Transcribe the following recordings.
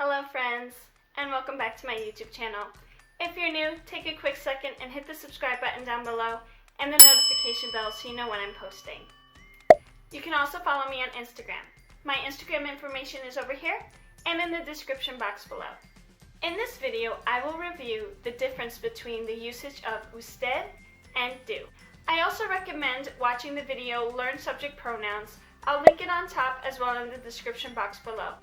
Hello friends, and welcome back to my YouTube channel. If you're new, take a quick second and hit the subscribe button down below and the notification bell so you know when I'm posting. You can also follow me on Instagram. My Instagram information is over here and in the description box below. In this video, I will review the difference between the usage of usted and do. I also recommend watching the video Learn Subject Pronouns. I'll link it on top as well in the description box below.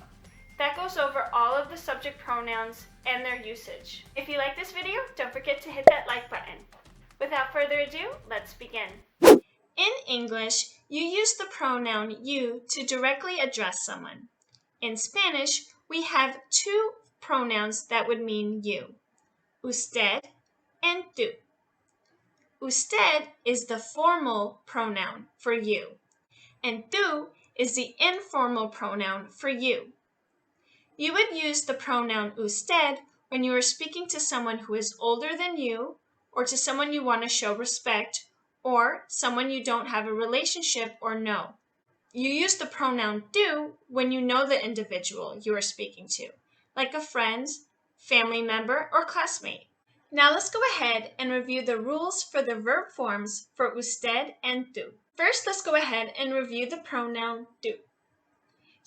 That goes over all of the subject pronouns and their usage. If you like this video, don't forget to hit that like button. Without further ado, let's begin. In English, you use the pronoun you to directly address someone. In Spanish, we have two pronouns that would mean you, usted and tú. Usted is the formal pronoun for you, and tú is the informal pronoun for you. You would use the pronoun usted when you are speaking to someone who is older than you, or to someone you want to show respect, or someone you don't have a relationship or know. You use the pronoun do when you know the individual you are speaking to, like a friend, family member, or classmate. Now let's go ahead and review the rules for the verb forms for usted and tú. First, let's go ahead and review the pronoun do.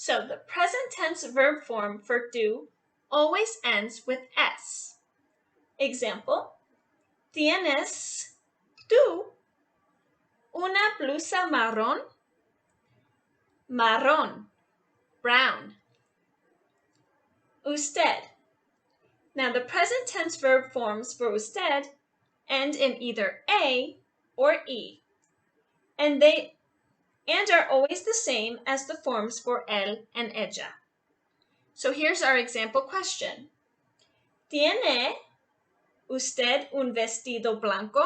So the present tense verb form for do always ends with s. Example, ¿Tienes tú una blusa marrón? Marrón, brown. Usted. Now the present tense verb forms for usted end in either a or e, and are always the same as the forms for él and ella. So here's our example question. ¿Tiene usted un vestido blanco?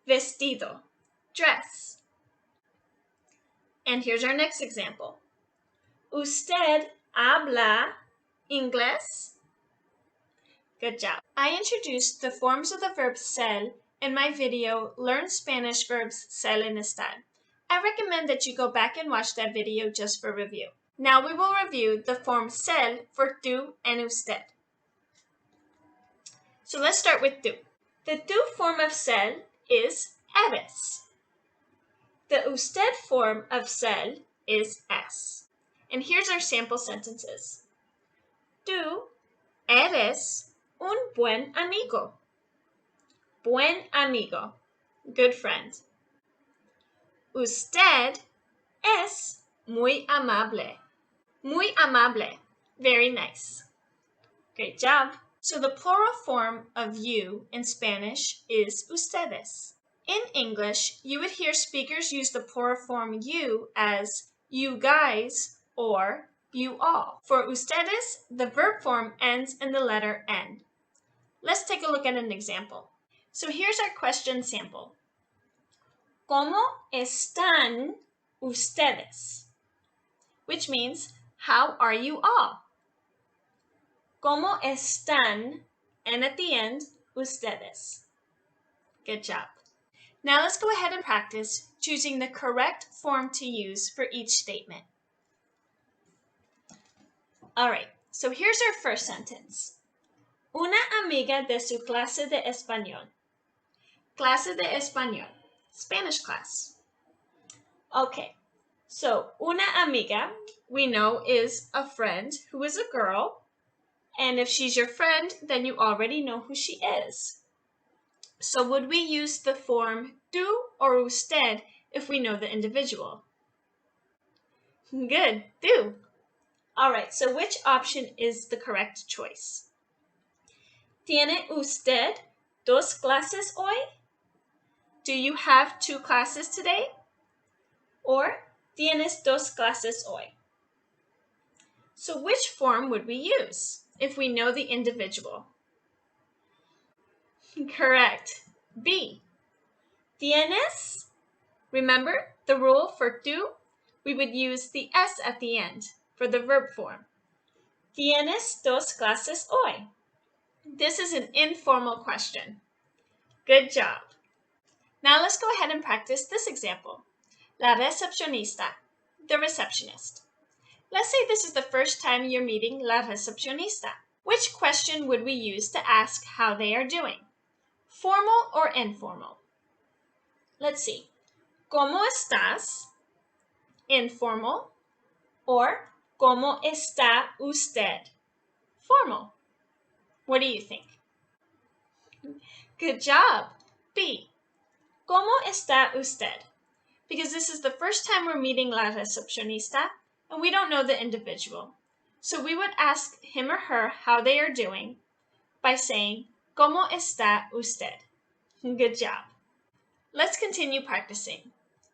Vestido, dress. And here's our next example. ¿Usted habla inglés? Good job. I introduced the forms of the verb ser in my video Learn Spanish Verbs Ser and Estar. I recommend that you go back and watch that video just for review. Now we will review the form ser for tú and usted. So let's start with tú. The tú form of ser is eres. The usted form of ser is es. And here's our sample sentences. Tú eres un buen amigo. Buen amigo, good friend. Usted es muy amable. Muy amable, very nice. Great job. So the plural form of you in Spanish is ustedes. In English, you would hear speakers use the plural form you as you guys or you all. For ustedes, the verb form ends in the letter N. Let's take a look at an example. So here's our question sample. ¿Cómo están ustedes? Which means, how are you all? ¿Cómo están? And at the end, ustedes. Good job. Now let's go ahead and practice choosing the correct form to use for each statement. All right, so here's our first sentence. Una amiga de su clase de español. Clase de español, Spanish class. Okay, so una amiga, we know, is a friend who is a girl. And if she's your friend, then you already know who she is. So would we use the form tú or usted if we know the individual? Good, tú. All right, so which option is the correct choice? ¿Tiene usted dos clases hoy? Do you have two classes today? Or ¿tienes dos clases hoy? So which form would we use if we know the individual? Correct. B. ¿Tienes? Remember the rule for tú? We would use the S at the end for the verb form. ¿Tienes dos clases hoy? This is an informal question. Good job. Now let's go ahead and practice this example. La recepcionista, the receptionist. Let's say this is the first time you're meeting la recepcionista. Which question would we use to ask how they are doing? Formal or informal? Let's see. ¿Cómo estás? Informal. Or ¿Cómo está usted? Formal. What do you think? Good job. B. ¿Cómo está usted? Because this is the first time we're meeting la recepcionista and we don't know the individual. So we would ask him or her how they are doing by saying, ¿Cómo está usted? Good job. Let's continue practicing.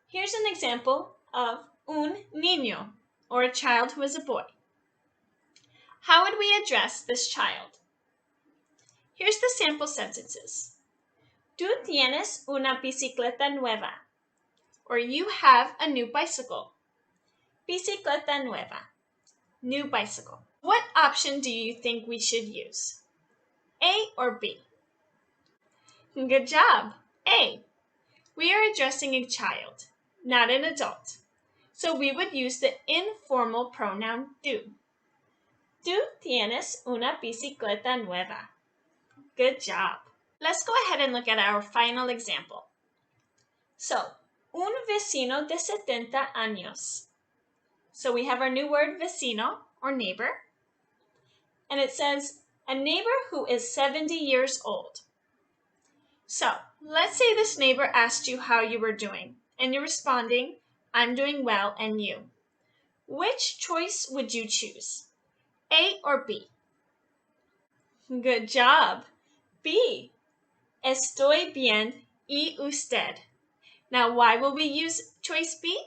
Here's an example of un niño, or a child who is a boy. How would we address this child? Here's the sample sentences. Tú tienes una bicicleta nueva. Or you have a new bicycle. Bicicleta nueva. New bicycle. What option do you think we should use? A or B? Good job. A. We are addressing a child, not an adult. So we would use the informal pronoun tú. Tú tienes una bicicleta nueva. Good job. Let's go ahead and look at our final example. So, un vecino de 70 años. So we have our new word vecino, or neighbor. And it says, a neighbor who is 70 years old. So, let's say this neighbor asked you how you were doing, and you're responding, I'm doing well, and you. Which choice would you choose? A or B? Good job. B. Estoy bien y usted. Now, why will we use choice B?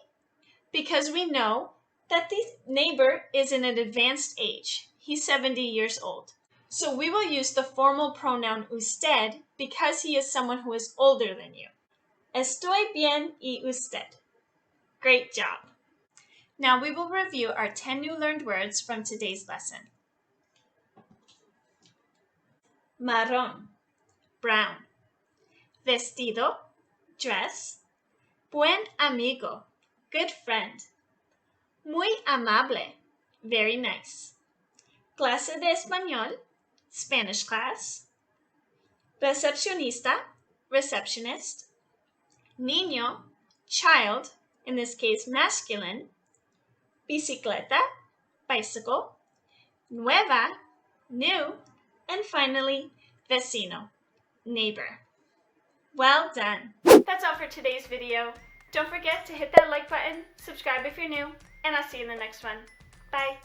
Because we know that the neighbor is in an advanced age. He's 70 years old. So we will use the formal pronoun usted because he is someone who is older than you. Estoy bien y usted. Great job. Now we will review our 10 new learned words from today's lesson. Marrón, brown. Vestido, dress. Buen amigo, good friend. Muy amable, very nice. Clase de español, Spanish class. Recepcionista, receptionist. Niño, child, in this case masculine. Bicicleta, bicycle. Nueva, new. And finally, vecino, neighbor. Well done. That's all for today's video. Don't forget to hit that like button, subscribe if you're new, and I'll see you in the next one. Bye.